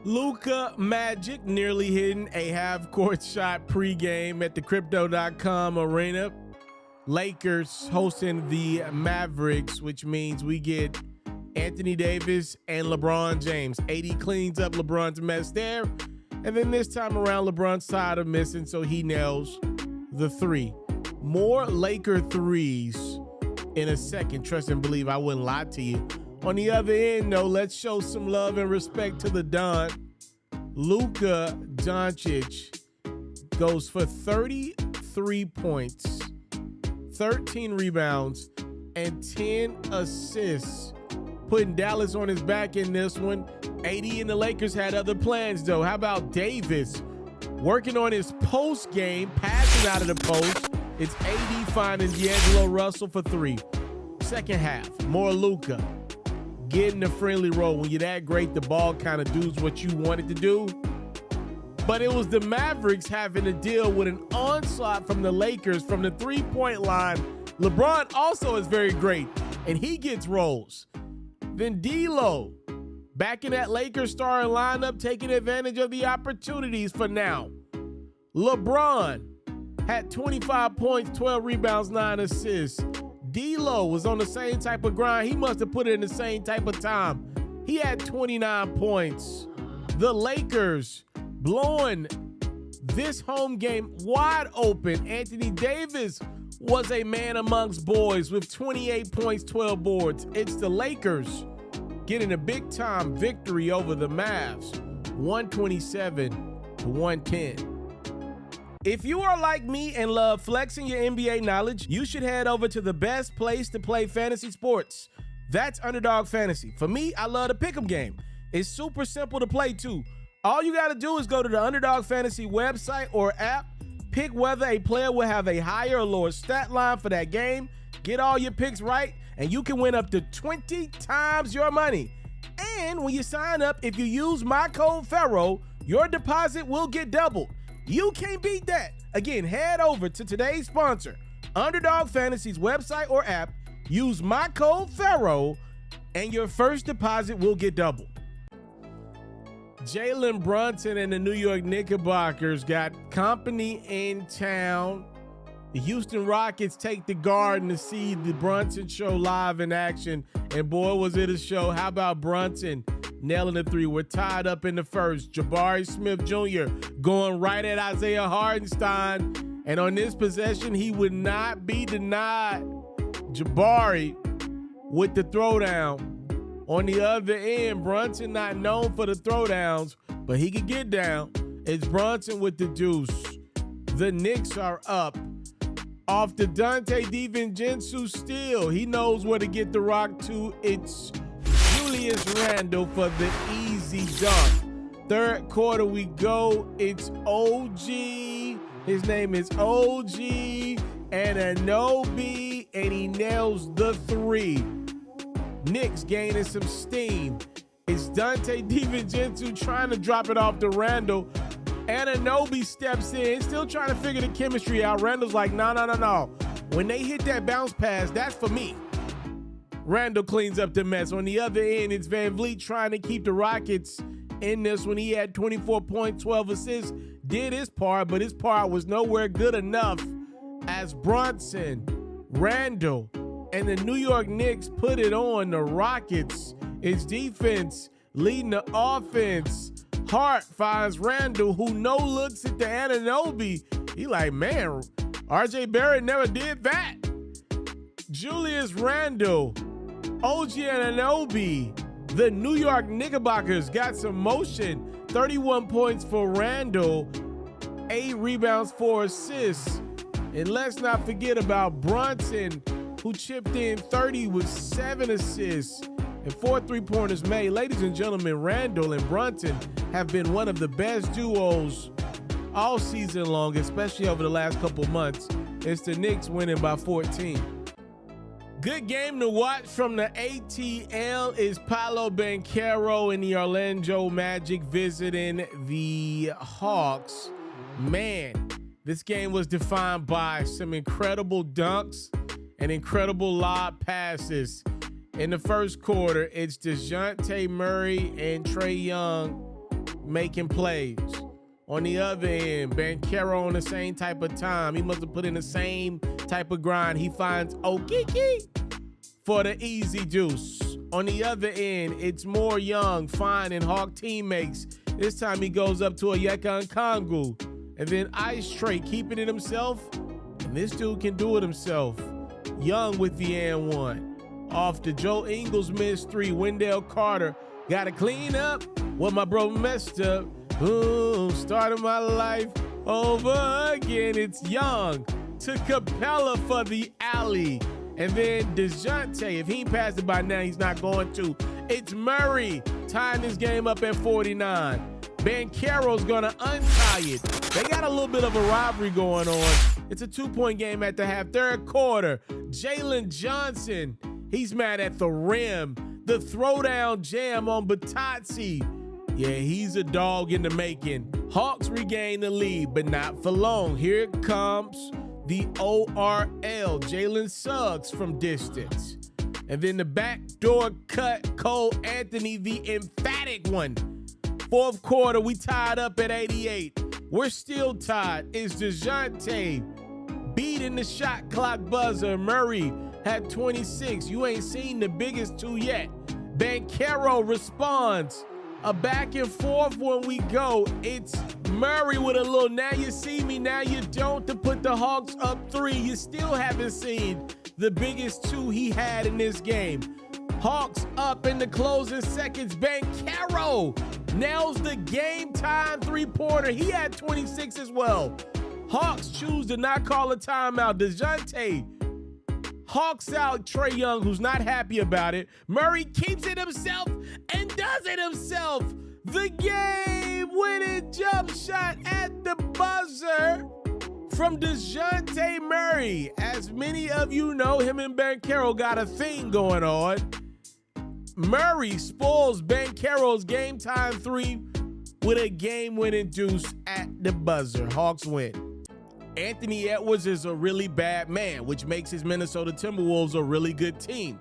Luka Magic nearly hitting a half-court shot pregame at the Crypto.com arena. Lakers hosting the Mavericks, which means we get Anthony Davis and LeBron James. AD cleans up LeBron's mess there. And then this time around, LeBron's tired of missing, so he nails the three. More Laker threes in a second. Trust and believe, I wouldn't lie to you. On the other end, though, let's show some love and respect to the Don. Luka Doncic goes for 33 points, 13 rebounds, and 10 assists, putting Dallas on his back in this one. AD and the Lakers had other plans, though. How about Davis working on his post game, passing out of the post? It's AD finding D'Angelo Russell for three. Second half, more Luka. Getting a friendly roll. When you're that great, the ball kind of does what you want it to do. But it was the Mavericks having to deal with an onslaught from the Lakers from the three-point line. LeBron also is very great, and he gets rolls. Then D'Lo, back in that Lakers starting lineup, taking advantage of the opportunities for now. LeBron had 25 points, 12 rebounds, 9 assists. D'Lo was on the same type of grind. He must have put it in the same type of time. He had 29 points. The Lakers blowing this home game wide open. Anthony Davis was a man amongst boys with 28 points, 12 boards. It's the Lakers getting a big-time victory over the Mavs, 127-110. If you are like me and love flexing your NBA knowledge, you should head over to the best place to play fantasy sports. That's Underdog Fantasy. For me, I love the pick'em game. It's super simple to play too. All you got to do is go to the Underdog Fantasy website or app, pick whether a player will have a higher or lower stat line for that game, get all your picks right, and you can win up to 20 times your money. And when you sign up, if you use my code FERRO, your deposit will get doubled. You can't beat that. Again, head over to today's sponsor, Underdog Fantasy's website or app, use my code FERRO, and your first deposit will get doubled. Jalen Brunson and the New York Knickerbockers got company in town. The Houston Rockets take the Garden to see the Brunson show live in action. And boy, was it a show. How about Brunson nailing the three? We're tied up in the first. Jabari Smith Jr. going right at Isaiah Hartenstein. And on this possession, he would not be denied. Jabari with the throwdown. On the other end, Brunson not known for the throwdowns, but he could get down. It's Brunson with the deuce. The Knicks are up off the Dante DiVincenzo steal. He knows where to get the rock to. It's Julius Randle for the easy dunk. Third quarter we go. It's OG. His name is OG Anunoby, and he nails the three. Knicks gaining some steam. It's Dante DiVincenzo trying to drop it off to Randle. Anunoby steps in, still trying to figure the chemistry out. Randle's like, no. When they hit that bounce pass, that's for me. Randle cleans up the mess. On the other end, it's Van Vliet trying to keep the Rockets in this when he had 24 points, 12 assists. Did his part, but his part was nowhere good enough as Brunson, Randle, and the New York Knicks put it on the Rockets. It's defense leading the offense. Hart finds Randle, who no-looks at the Anunoby. He like, man, RJ Barrett never did that. Julius Randle, OG Anunoby. The New York Knickerbockers got some motion. 31 points for Randle, 8 rebounds, 4 assists. And let's not forget about Brunson, who chipped in 30 with 7 assists and 4 three-pointers made. Ladies and gentlemen, Randle and Brunson have been one of the best duos all season long, especially over the last couple months. It's the Knicks winning by 14. Good game to watch from the ATL is Paolo Banchero and the Orlando Magic visiting the Hawks. Man, this game was defined by some incredible dunks and incredible lob passes. In the first quarter, it's DeJounte Murray and Trae Young making plays. On the other end, Banchero on the same type of time. He must have put in the same type of grind. He finds Okiki for the easy juice. On the other end, it's more Young finding Hawk teammates. This time he goes up to a Yeka Nkongu. And then Ice Trey keeping it himself. And this dude can do it himself. Young with the and one. Off the Joe Ingles missed three. Wendell Carter got to clean up what my bro messed up. Ooh, starting my life over again. It's Young to Capella for the alley. And then DeJounte, if he ain't passed it by now, he's not going to. It's Murray tying this game up at 49. Banchero's going to untie it. They got a little bit of a rivalry going on. It's a 2-point game at the half. Third quarter, Jalen Johnson, he's mad at the rim. The throwdown jam on Batazzi. Yeah, he's a dog in the making. Hawks regain the lead, but not for long. Here comes the ORL, Jalen Suggs from distance. And then the backdoor cut, Cole Anthony, the emphatic one. Fourth quarter, we tied up at 88. We're still tied. It's DeJounte beating the shot clock buzzer. Murray had 26. You ain't seen the biggest two yet. Banchero responds. A back and forth when we go. It's Murray with a little now you see me, now you don't to put the Hawks up 3. You still haven't seen the biggest two he had in this game. Hawks up in the closing seconds. Banchero nails the game time three-pointer. He had 26 as well. Hawks choose to not call a timeout. DeJounte hawks out Trae Young, who's not happy about it. Murray keeps it himself and does it himself. The game-winning jump shot at the buzzer from DeJounte Murray. As many of you know, him and Banchero got a thing going on. Murray spoils Banchero's game time 3 with a game-winning deuce at the buzzer. Hawks win. Anthony Edwards is a really bad man, which makes his Minnesota Timberwolves a really good team.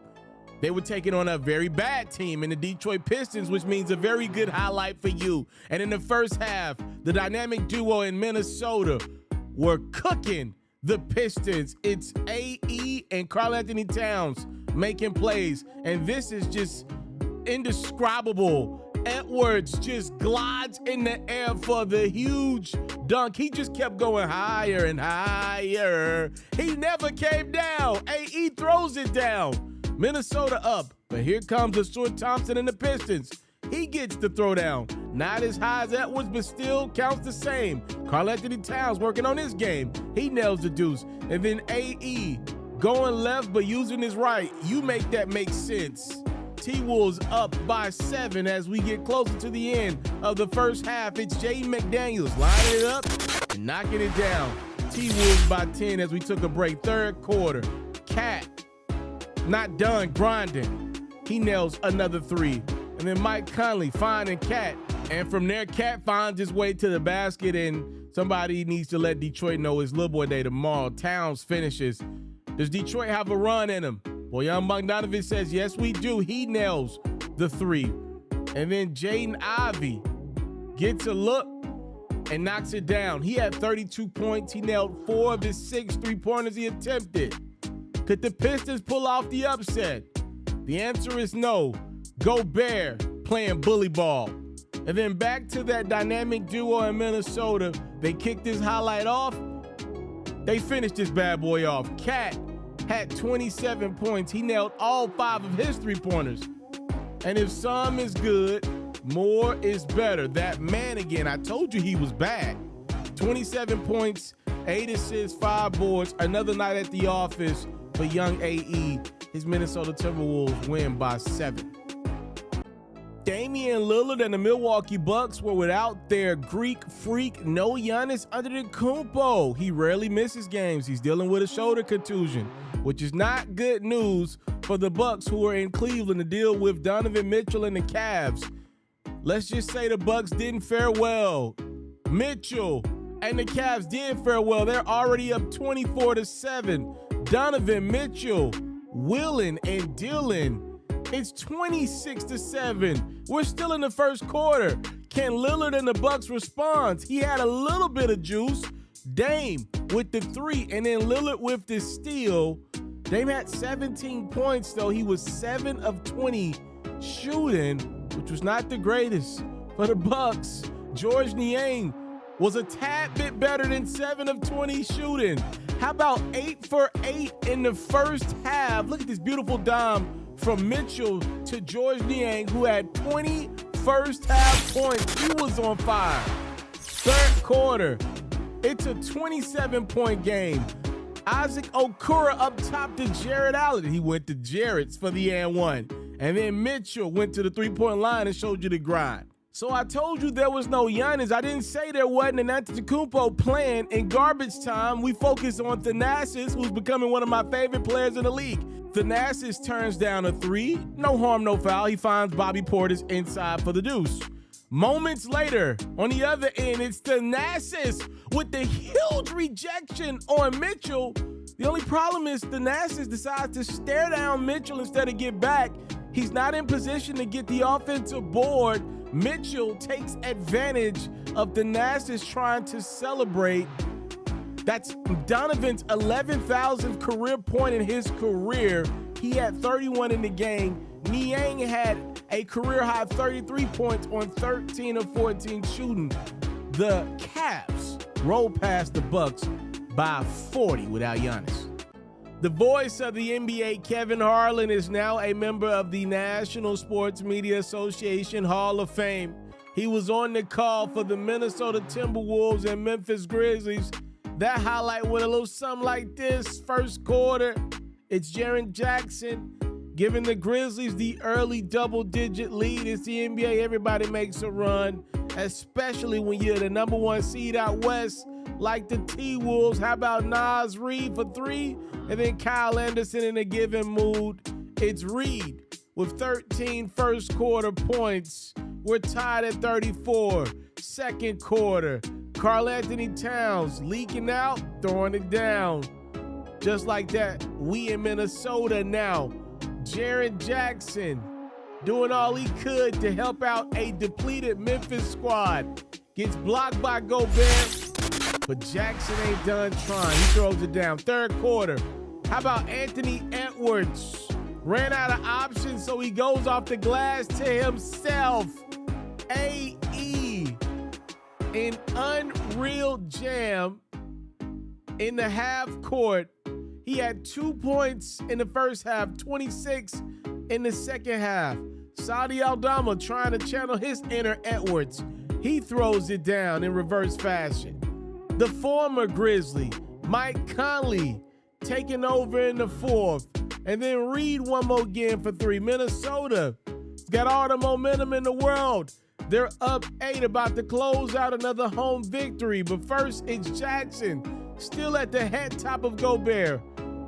They were taking on a very bad team in the Detroit Pistons, which means a very good highlight for you. And in the first half, the dynamic duo in Minnesota were cooking the Pistons. It's AE and Karl Anthony Towns making plays, and this is just indescribable. Edwards just glides in the air for the huge dunk. He just kept going higher and higher. He never came down. AE throws it down. Minnesota up, but here comes the Stuart Thompson and the Pistons. He gets the throwdown. Not as high as Edwards, but still counts the same. Karl Anthony Towns working on his game. He nails the deuce. And then AE going left, but using his right. You make that make sense. T-Wolves up by 7 as we get closer to the end of the first half. It's Jaden McDaniels lining it up and knocking it down. T-Wolves by 10 as we took a break. Third quarter, Cat not done grinding. He nails another 3. And then Mike Conley finding Cat. And from there, Cat finds his way to the basket, and somebody needs to let Detroit know it's little boy day tomorrow. Towns finishes. Does Detroit have a run in him? Well, young Bogdanovich says, yes, we do. He nails the 3. And then Jaden Ivey gets a look and knocks it down. He had 32 points. He nailed 4 of his 6 3-pointers he attempted. Could the Pistons pull off the upset? The answer is no. Gobert playing bully ball. And then back to that dynamic duo in Minnesota. They kicked this highlight off. They finished this bad boy off. Cat had 27 points. He nailed all 5 of his 3-pointers. And if some is good, more is better. That man again, I told you he was bad. 27 points, 8 assists, 5 boards. Another night at the office for young AE. His Minnesota Timberwolves win by 7. Damian Lillard and the Milwaukee Bucks were without their Greek freak, no Giannis Antetokounmpo. He rarely misses games. He's dealing with a shoulder contusion, which is not good news for the Bucks, who are in Cleveland to deal with Donovan Mitchell and the Cavs. Let's just say the Bucks didn't fare well. Mitchell and the Cavs did fare well. They're already up 24-7. Donovan Mitchell, willing and dealing. It's 26-7. We're still in the first quarter. Can Lillard and the Bucks respond? He had a little bit of juice. Dame with the 3, and then Lillard with the steal. Dame had 17 points, though. He was 7 of 20 shooting, which was not the greatest for the Bucks. George Niang was a tad bit better than 7 of 20 shooting. How about 8 for 8 in the first half? Look at this beautiful dime from Mitchell to George Niang, who had 20 first half points. He was on fire. Third quarter, it's a 27-point game. Isaac Okura up top to Jared Allen. He went to Jared's for the and one. And then Mitchell went to the three-point line and showed you the grind. So I told you there was no Giannis. I didn't say there wasn't an Antetokounmpo playing. In garbage time, we focus on Thanasis, who's becoming one of my favorite players in the league. Thanasis turns down a 3. No harm, no foul. He finds Bobby Portis inside for the deuce. Moments later, on the other end, it's Thanasis with the huge rejection on Mitchell. The only problem is Thanasis decides to stare down Mitchell instead of get back. He's not in position to get the offensive board. Mitchell takes advantage of Thanasis trying to celebrate. That's Donovan's 11,000th career point in his career. He had 31 in the game. Niang had a career-high 33 points on 13 of 14 shooting. The Cavs rolled past the Bucks by 40 without Giannis. The voice of the NBA, Kevin Harlan, is now a member of the National Sports Media Association Hall of Fame. He was on the call for the Minnesota Timberwolves and Memphis Grizzlies. That highlight went a little something like this. First quarter, it's Jaren Jackson giving the Grizzlies the early double-digit lead. It's the NBA. Everybody makes a run, especially when you're the number 1 seed out west like the T-Wolves. How about Naz Reid for 3? And then Kyle Anderson in a given mood. It's Reid with 13 first quarter points. We're tied at 34. Second quarter, Karl Anthony Towns leaking out, throwing it down. Just like that, we in Minnesota now. Jaren Jackson doing all he could to help out a depleted Memphis squad. Gets blocked by Gobert, but Jackson ain't done trying. He throws it down. Third quarter, how about Anthony Edwards? Ran out of options, so he goes off the glass to himself. AE, an unreal jam in the half court. He had 2 points in the first half, 26 in the second half. Saudi Aldama trying to channel his inner Edwards. He throws it down in reverse fashion. The former Grizzly, Mike Conley, taking over in the fourth. And then Reid one more again for 3. Minnesota got all the momentum in the world. They're up 8, about to close out another home victory. But first, it's Jackson, still at the head top of Gobert.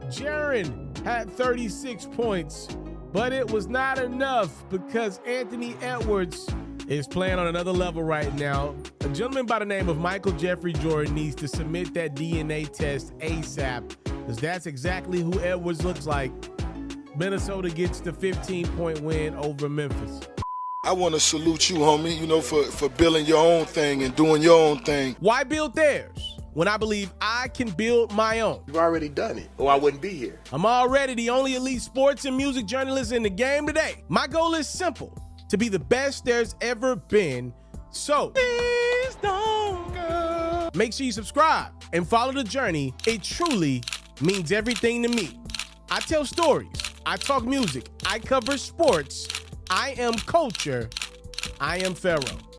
Jaren had 36 points, but it was not enough because Anthony Edwards is playing on another level right now. A gentleman by the name of Michael Jeffrey Jordan needs to submit that DNA test ASAP, because that's exactly who Edwards looks like. Minnesota gets the 15-point win over Memphis. I want to salute you, homie, you know, for building your own thing and doing your own thing. Why build theirs when I believe I can build my own? You've already done it, or I wouldn't be here. I'm already the only elite sports and music journalist in the game today. My goal is simple: to be the best there's ever been. So please don't go. Make sure you subscribe and follow the journey. It truly means everything to me. I tell stories. I talk music. I cover sports. I am culture. I am FERRO.